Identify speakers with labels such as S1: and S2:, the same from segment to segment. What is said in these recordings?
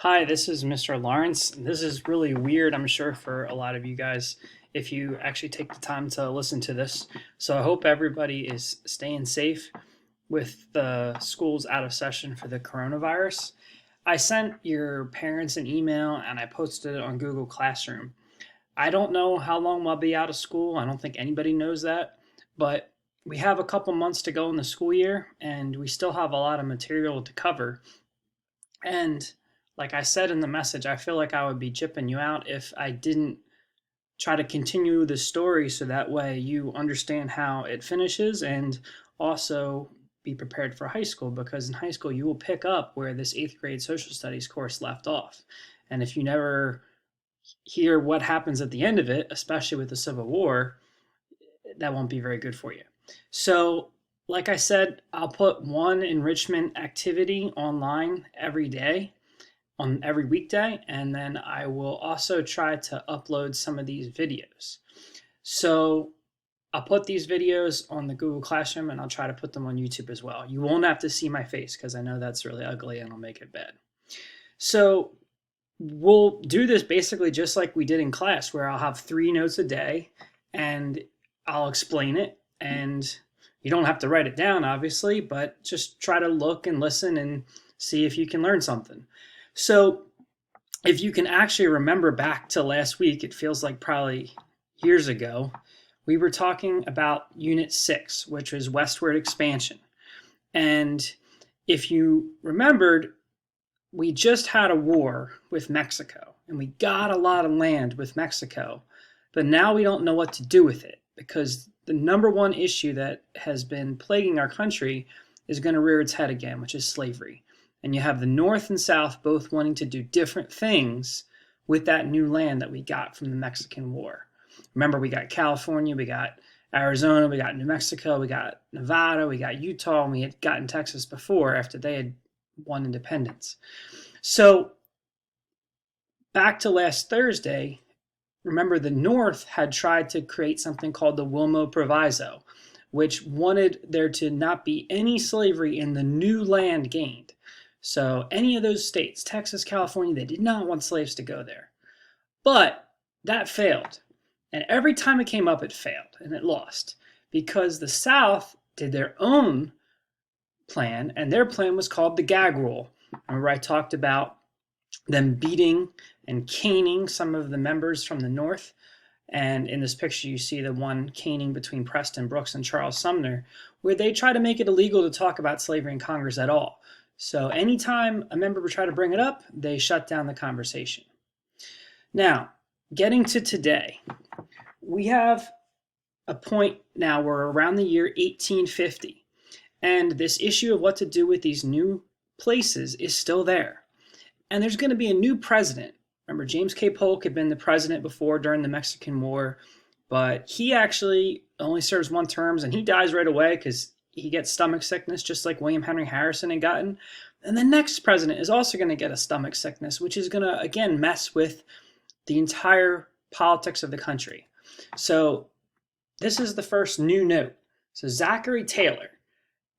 S1: Hi, this is Mr. Lawrence. This is really weird, I'm sure, for a lot of you guys if you actually take the time to listen to this. So I hope everybody is staying safe with the schools out of session for the coronavirus. I sent your parents an email and I posted it on Google Classroom. I don't know how long I'll be out of school. I don't think anybody knows that, but we have a couple months to go in the school year and we still have a lot of material to cover. And like I said in the message, I feel like I would be jipping you out if I didn't try to continue the story so that way you understand how it finishes and also be prepared for high school, because in high school you will pick up where this eighth grade social studies course left off. And if you never hear what happens at the end of it, especially with the Civil War, that won't be very good for you. So, like I said, I'll put one enrichment activity online every day on every weekday, and then I will also try to upload some of these videos. So I'll put these videos on the Google Classroom and I'll try to put them on YouTube as well. You won't have to see my face because I know that's really ugly and I'll make it bad. So we'll do this basically just like we did in class, where I'll have 3 notes a day and I'll explain it, and you don't have to write it down, obviously, but just try to look and listen and see if you can learn something. So if you can actually remember back to last week, it feels like probably years ago, we were talking about Unit 6, which was Westward expansion. And if you remembered, we just had a war with Mexico, and we got a lot of land with Mexico, but now we don't know what to do with it, because the number one issue that has been plaguing our country is going to rear its head again, which is slavery. And you have the North and South both wanting to do different things with that new land that we got from the Mexican War. Remember, we got California, we got Arizona, we got New Mexico, we got Nevada, we got Utah, and we had gotten Texas before after they had won independence. So back to last Thursday, remember the North had tried to create something called the Wilmot Proviso, which wanted there to not be any slavery in the new land gained. So any of those states, Texas, California, they did not want slaves to go there. But that failed. And every time it came up, it failed and it lost, because the South did their own plan, and their plan was called the gag rule. Remember, I talked about them beating and caning some of the members from the North. And in this picture, you see the one caning between Preston Brooks and Charles Sumner, where they try to make it illegal to talk about slavery in Congress at all. So anytime a member would try to bring it up, they shut down the conversation. Now, getting to today, we have a point now where around the year 1850, and this issue of what to do with these new places is still there. And there's going to be a new president. Remember, James K. Polk had been the president before during the Mexican War, but he actually only serves 1 term, and he dies right away because he gets stomach sickness, just like William Henry Harrison had gotten. And the next president is also going to get a stomach sickness, which is going to, again, mess with the entire politics of the country. So this is the first new note. So Zachary Taylor,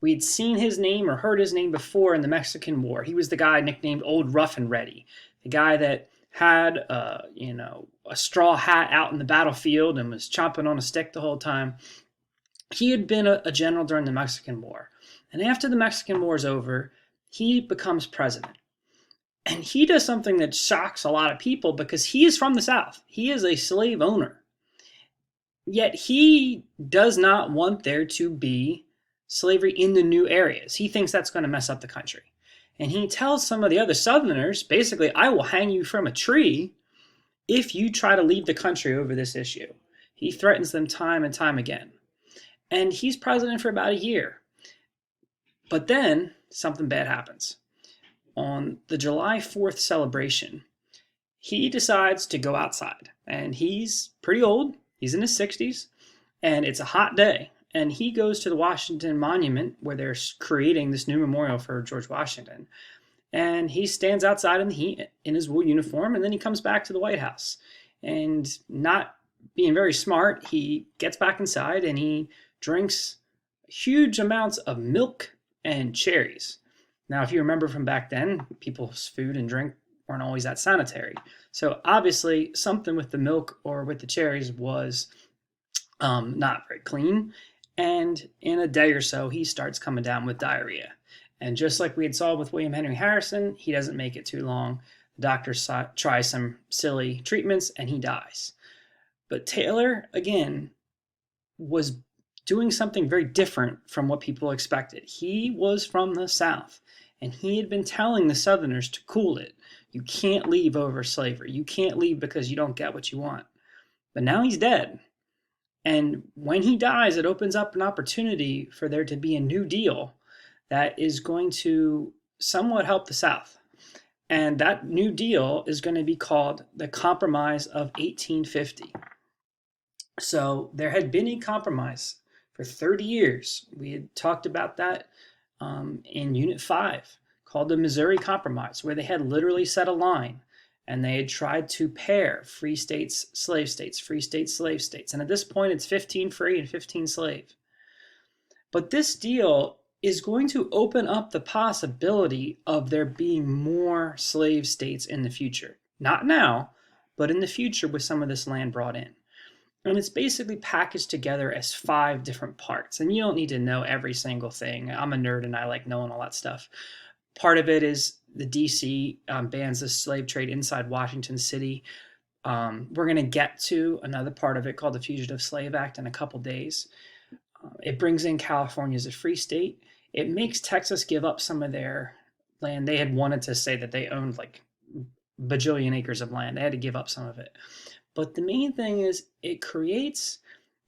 S1: we'd seen his name or heard his name before in the Mexican War. He was the guy nicknamed Old Rough and Ready, the guy that had a straw hat out in the battlefield and was chomping on a stick the whole time. He had been a general during the Mexican War. And after the Mexican War is over, he becomes president. And he does something that shocks a lot of people, because he is from the South. He is a slave owner. Yet he does not want there to be slavery in the new areas. He thinks that's going to mess up the country. And he tells some of the other Southerners, basically, I will hang you from a tree if you try to leave the country over this issue. He threatens them time and time again. And he's president for about a year. But then something bad happens. On the July 4th celebration, he decides to go outside. And he's pretty old. He's in his 60s. And it's a hot day. And he goes to the Washington Monument, where they're creating this new memorial for George Washington. And he stands outside in the heat in his wool uniform. And then he comes back to the White House. And not being very smart, he gets back inside and he drinks huge amounts of milk and cherries. Now, if you remember from back then, people's food and drink weren't always that sanitary. So obviously something with the milk or with the cherries was not very clean. And in a day or so, he starts coming down with diarrhea. And just like we had saw with William Henry Harrison, he doesn't make it too long. The doctor tries some silly treatments and he dies. But Taylor, again, was doing something very different from what people expected. He was from the South, and he had been telling the Southerners to cool it. You can't leave over slavery. You can't leave because you don't get what you want. But now he's dead. And when he dies, it opens up an opportunity for there to be a new deal that is going to somewhat help the South. And that new deal is going to be called the Compromise of 1850. So there had been a compromise for 30 years. We had talked about that in Unit 5, called the Missouri Compromise, where they had literally set a line and they had tried to pair free states, slave states, free states, slave states. And at this point, it's 15 free and 15 slave. But this deal is going to open up the possibility of there being more slave states in the future. Not now, but in the future with some of this land brought in. And it's basically packaged together as 5 different parts. And you don't need to know every single thing. I'm a nerd and I like knowing all that stuff. Part of it is the DC bans the slave trade inside Washington City. We're going to get to another part of it called the Fugitive Slave Act in a couple days. It brings in California as a free state. It makes Texas give up some of their land. They had wanted to say that they owned like bajillion acres of land. They had to give up some of it. But the main thing is it creates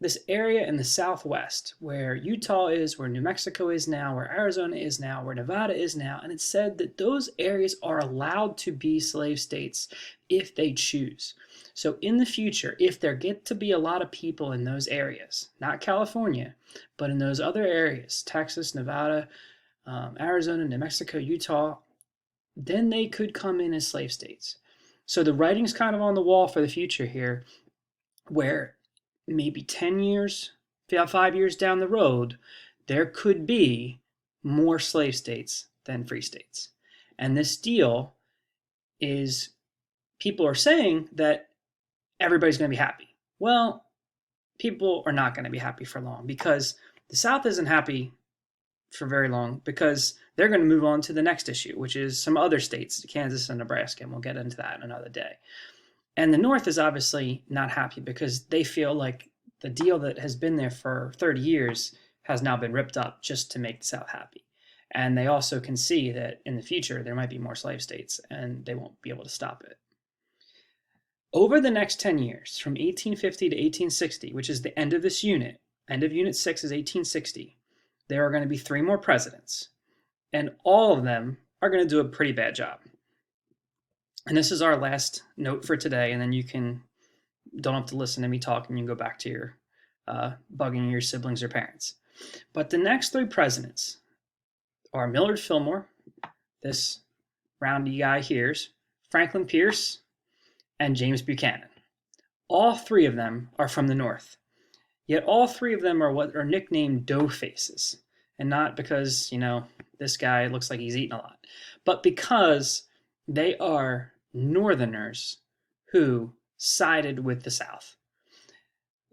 S1: this area in the Southwest where Utah is, where New Mexico is now, where Arizona is now, where Nevada is now. And it said that those areas are allowed to be slave states if they choose. So in the future, if there get to be a lot of people in those areas, not California, but in those other areas, Texas, Nevada, Arizona, New Mexico, Utah, then they could come in as slave states. So the writing's kind of on the wall for the future here, where maybe 10 years, 5 years down the road, there could be more slave states than free states. And this deal is, people are saying that everybody's going to be happy. Well, people are not going to be happy for long because the South isn't happy for very long because they're going to move on to the next issue, which is some other states, Kansas and Nebraska, and we'll get into that another day. And the North is obviously not happy because they feel like the deal that has been there for 30 years has now been ripped up just to make the South happy. And they also can see that in the future there might be more slave states and they won't be able to stop it. Over the next 10 years, from 1850 to 1860, which is the end of this unit, end of Unit 6 is 1860, there are going to be 3 more presidents, and all of them are going to do a pretty bad job. And this is our last note for today, and then you don't have to listen to me talk, and you can go back to your bugging your siblings or parents. But the next 3 presidents are Millard Fillmore, this roundy guy here's, Franklin Pierce, and James Buchanan. All 3 of them are from the North. Yet all 3 of them are what are nicknamed dough faces. And not because, this guy looks like he's eating a lot, but because they are Northerners who sided with the South.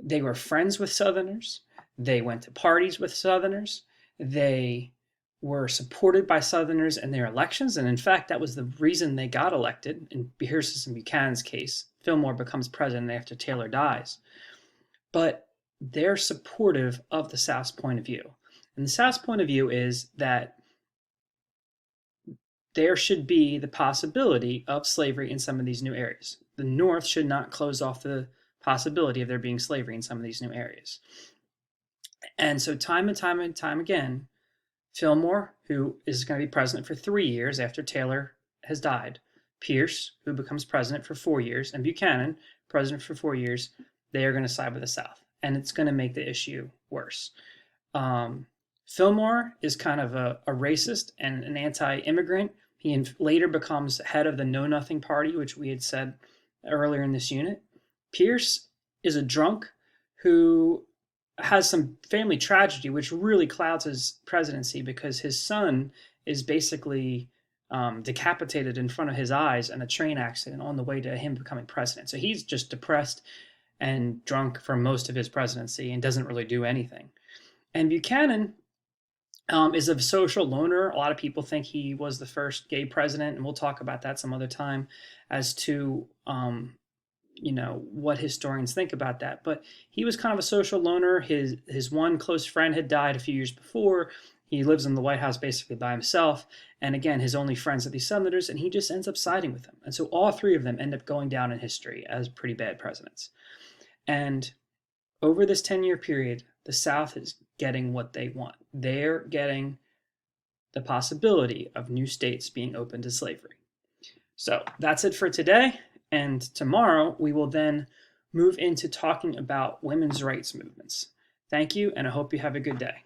S1: They were friends with Southerners. They went to parties with Southerners. They were supported by Southerners in their elections. And in fact, that was the reason they got elected. In Pierce's and Buchanan's case, Fillmore becomes president after Taylor dies. But they're supportive of the South's point of view. And the South's point of view is that there should be the possibility of slavery in some of these new areas. The North should not close off the possibility of there being slavery in some of these new areas. And so time and time and time again, Fillmore, who is going to be president for 3 years after Taylor has died, Pierce, who becomes president for 4 years, and Buchanan, president for 4 years, they are going to side with the South. And it's going to make the issue worse. Fillmore is kind of a racist and an anti-immigrant. He later becomes head of the Know Nothing Party, which we had said earlier in this unit. Pierce is a drunk who has some family tragedy, which really clouds his presidency because his son is basically decapitated in front of his eyes in a train accident on the way to him becoming president. So he's just depressed and drunk for most of his presidency and doesn't really do anything. And Buchanan is a social loner. A lot of people think he was the first gay president, and we'll talk about that some other time as to what historians think about that. But he was kind of a social loner. His one close friend had died a few years before. He lives in the White House basically by himself. And again, his only friends are these senators, and he just ends up siding with them. And so all three of them end up going down in history as pretty bad presidents. And over this 10-year period, the South is getting what they want. They're getting the possibility of new states being open to slavery. So that's it for today. And tomorrow we will then move into talking about women's rights movements. Thank you, and I hope you have a good day.